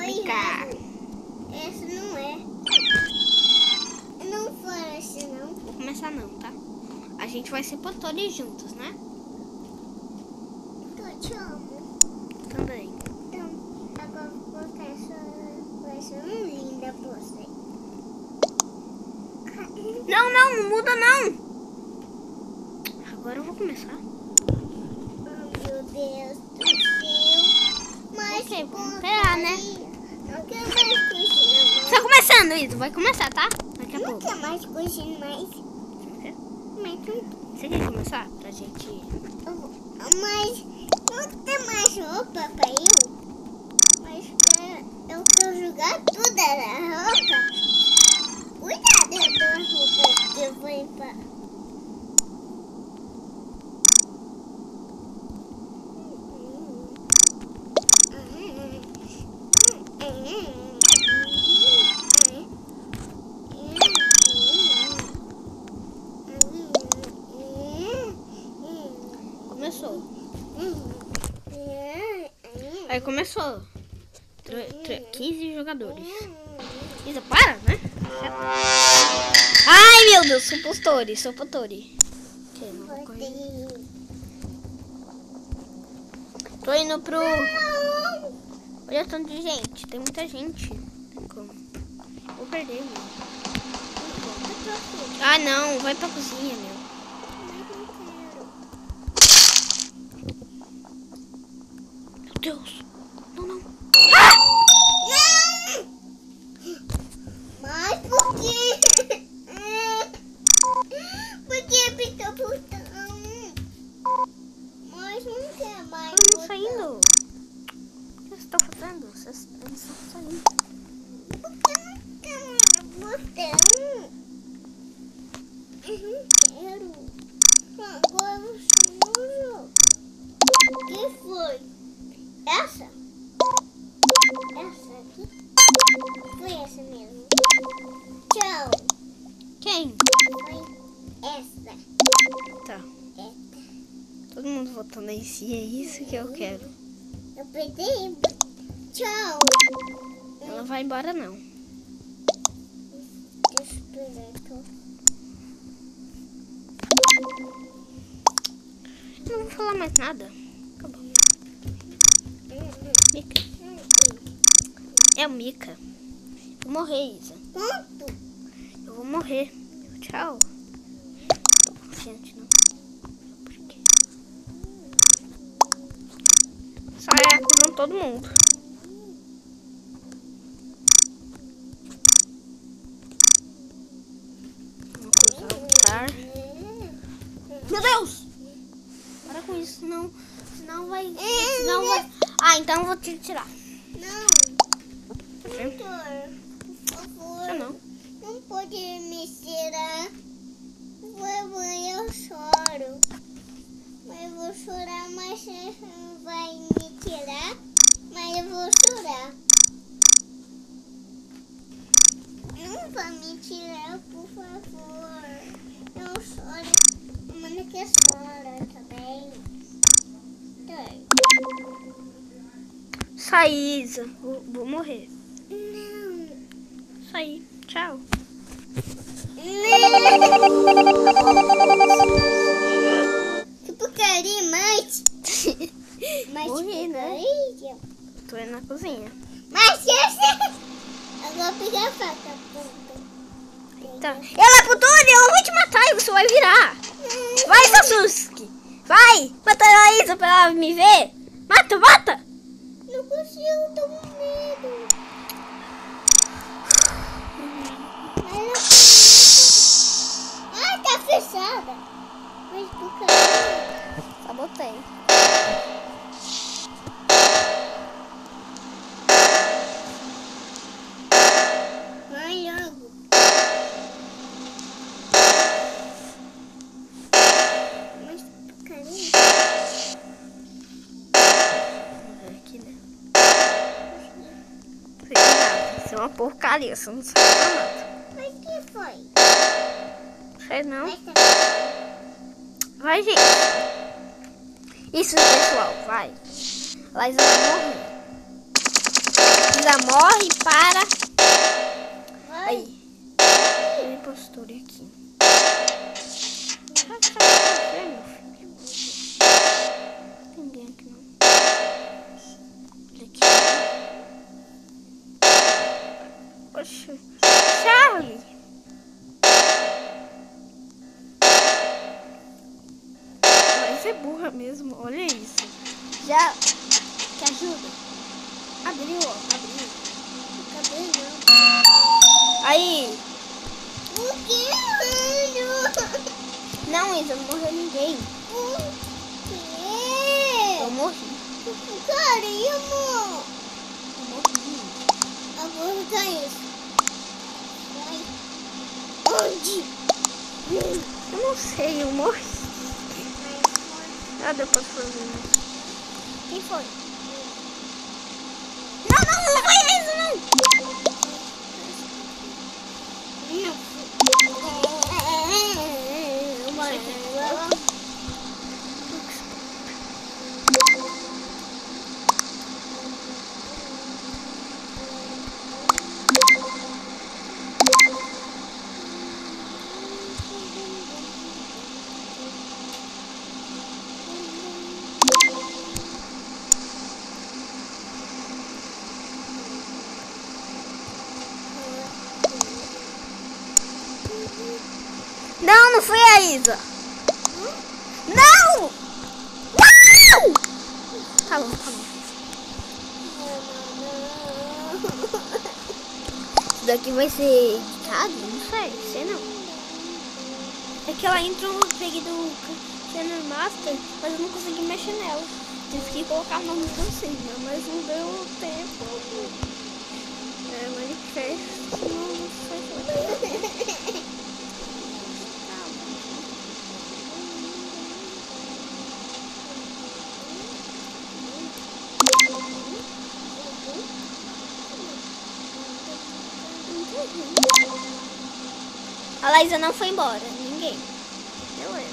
brincar. Essa não é. Não foi assim, não. Vou começar não, tá? A gente vai ser Potori juntos, né? Eu te amo. Também. Então, agora vou colocar essa linda pra você. Não muda não. Agora eu vou começar. Oh, meu Deus do céu. Mas Ok, vamos esperar, né? Não quero mais coisinha. Tá começando, Isa. Vai começar, tá? Daqui a Não pouco. quero mais coisinha, mais. Você quer começar? Pra gente... Mas não tem mais roupa pra eu. Mas eu quero jogar tudo na roupa. Cuidado das roupas que eu vou limpar. Começou. Aí começou. 15 jogadores. Isa, para, né? Ai, meu Deus, sou Potori. Ok, não vou correr. Tô indo pro... Olha o tanto de gente. Tem muita gente. Tem como. Vou perder, meu. Ah, não. Vai pra cozinha, meu. Meu Deus. Não. Ah! Não! Mas por quê? Por que apertou o botão? Mas não quer mais. Estamos saindo. O que vocês estão fazendo? Vocês estão saindo. Por que não quer mais o botão? Eu não quero. Agora eu sujo. O que foi? Essa? Essa aqui? Foi essa mesmo. Tchau. Quem? Foi essa. Tá. Essa. Todo mundo votando em si. É isso que eu quero. Eu perdi. Tchau. Ela vai embora, não. Espírito. Não vou falar mais nada. Acabou. Mica. É o Mica. Vou morrer, Isa. Ponto. Eu vou morrer. Tchau. Tô confiante, não. Por quê? Sai acusando todo mundo. Vou acusar o Tar. Meu Deus! Para com isso, senão vai... Senão vai... Ah, então eu vou te tirar. Não. Tá Doutor, por favor. Eu não. Não pode me tirar. Eu choro. Eu vou chorar, mas você não vai me tirar. Mas eu vou chorar. Não vai me tirar, por favor. Eu choro. Manda que chora também. Sai, Isa. Vou morrer. Não. Sai. Tchau. Que porcaria, mas Morri, né? porcaria. Tô indo na cozinha. Mas essa... Agora pegar a faca. Tá. Ela é Potori, eu vou te matar e você vai virar. Vai, Sasuke. Vai. Mata a Isa pra ela me ver. Mata. Não consigo, tô com medo. Ai, tá fechada. Mas porcaria. Sabotei. Vai logo. Mas porcaria. Vamos ver aqui, né? Não sei nada. Isso é uma porcaria, você não sabe nada. Mas que foi? Sei não. Essa... Vai, gente. Isso, pessoal, vai. A Isa vai morrer. Isa morre para... Aí. Minha postura aqui. Ninguém aqui não. Olha aqui. Poxa. Charlie. Mas é burra mesmo. Olha isso. Já. Te ajuda? Abriu, ó. Abriu. Acabei não. Aí. O que, mano? Não, Isa, não morreu ninguém. O quê? Eu morri. Caramba! Eu morri. Agora tá isso. Vai. Onde? Eu não sei, eu morri. Ah, depois foi ver. Quem foi? Não foi isso, não. Não foi a Isa. Não! Não! Tá bom. Isso daqui vai ser editado? Não sei não. É que ela entrou no peguei do Channel Master, mas eu não consegui mexer nela. Tive que colocar o nome do Sigma, mas não deu tempo. Manifesto, não sei. A Laísa não foi embora, ninguém. Beleza.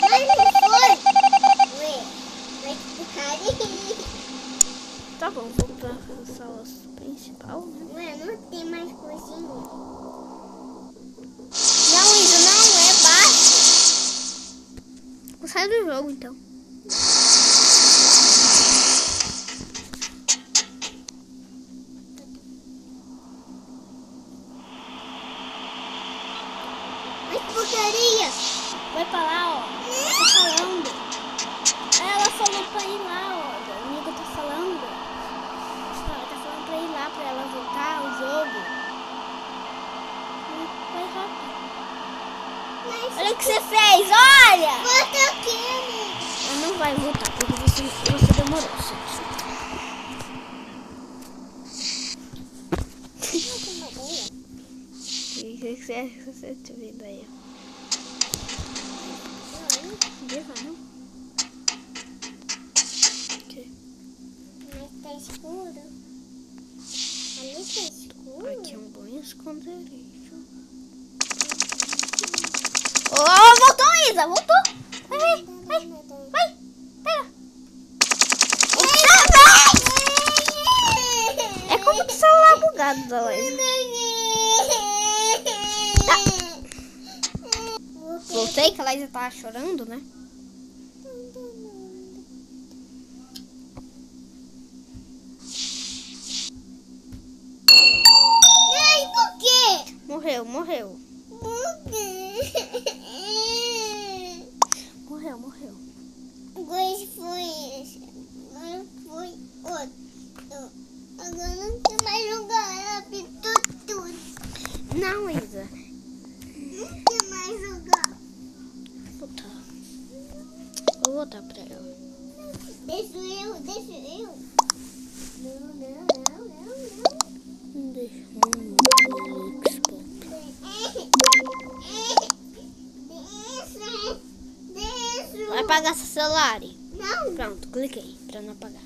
Mas não foi? Ué, vai pro carinho. Tá bom, vou pra sala principal, né? Ué, não tem mais coisinha. Não, Isa, não é baixo. Sai do jogo, então. Porcaria! Vai pra lá, ó. Tá falando. Ela falou pra ir lá, ó. A amiga tá falando. Ela tá falando pra ir lá, pra ela voltar ao jogo. Vai rápido. Mas Olha o que você fez, olha! volta aqui, amor. Ela não vai voltar, porque você demorou, gente. O que você te vendo aí? Viva, não? Okay. Mas tá escuro. Ali tá escuro. Aqui é um bom esconderijo. Oh, voltou, Isa, voltou. Vai. Pega. É como o celular bugado da Laísa. Voltei, que a Laísa tava chorando, né? Ai, por quê? Morreu. Por quê? Morreu. Agora foi esse. Agora foi outro. Agora não tem mais jogar. Ela pintou tudo. Não, Isa. Não tem mais jogar. Vou voltar pra ela. Deixa eu. Não. Deixa Vai apagar seu celular. Não. Pronto, cliquei pra não apagar.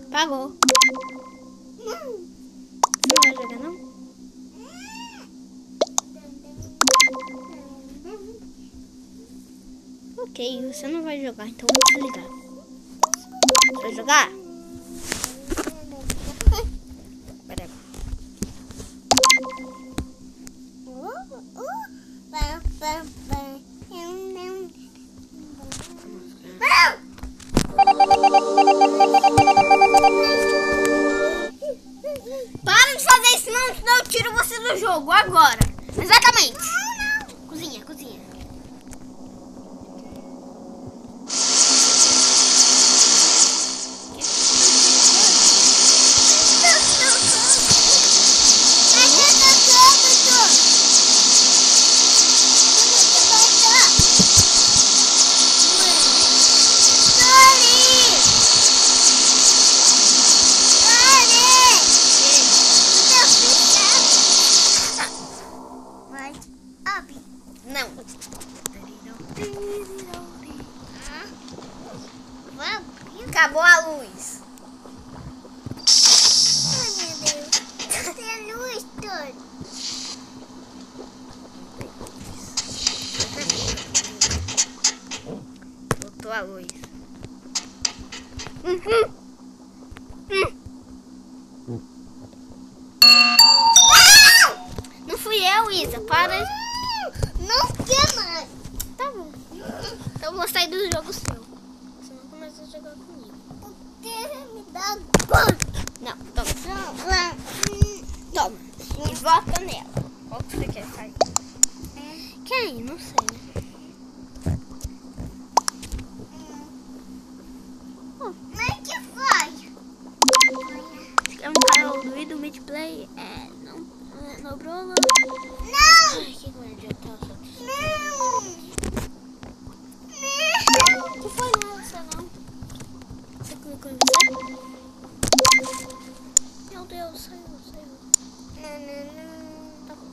Apagou. Não. Você não vai jogar, não? Ok, você não vai jogar, então eu vou desligar. Você vai jogar? Pera. Para de fazer isso, senão eu tiro você do jogo agora. Exatamente. Cozinha, cozinha. Não. Acabou a luz. Ai, meu Deus. Tem luz toda. Voltou a luz. Não fui eu, Isa. Para. Não quer mais. Tá bom. Então eu vou sair do jogo seu. Você não começa a jogar comigo. Porque me dá gosto. Não, toma. Toma. E volta nela. Qual que você quer sair? Quem? Não sei, né? Mas que faz? É um canal do Ido Midplay. No Brolo. Não. Ai, que merda. Não. Que foi? Não é você, não. Você clicou em você? Meu Deus, saiu. Tá bom.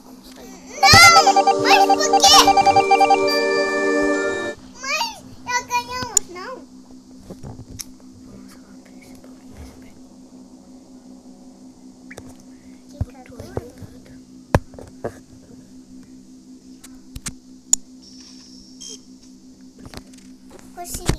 Vamos sair. Não. Mas por quê? Mas já ganhamos, não? Vamos lá, principal. Consegui.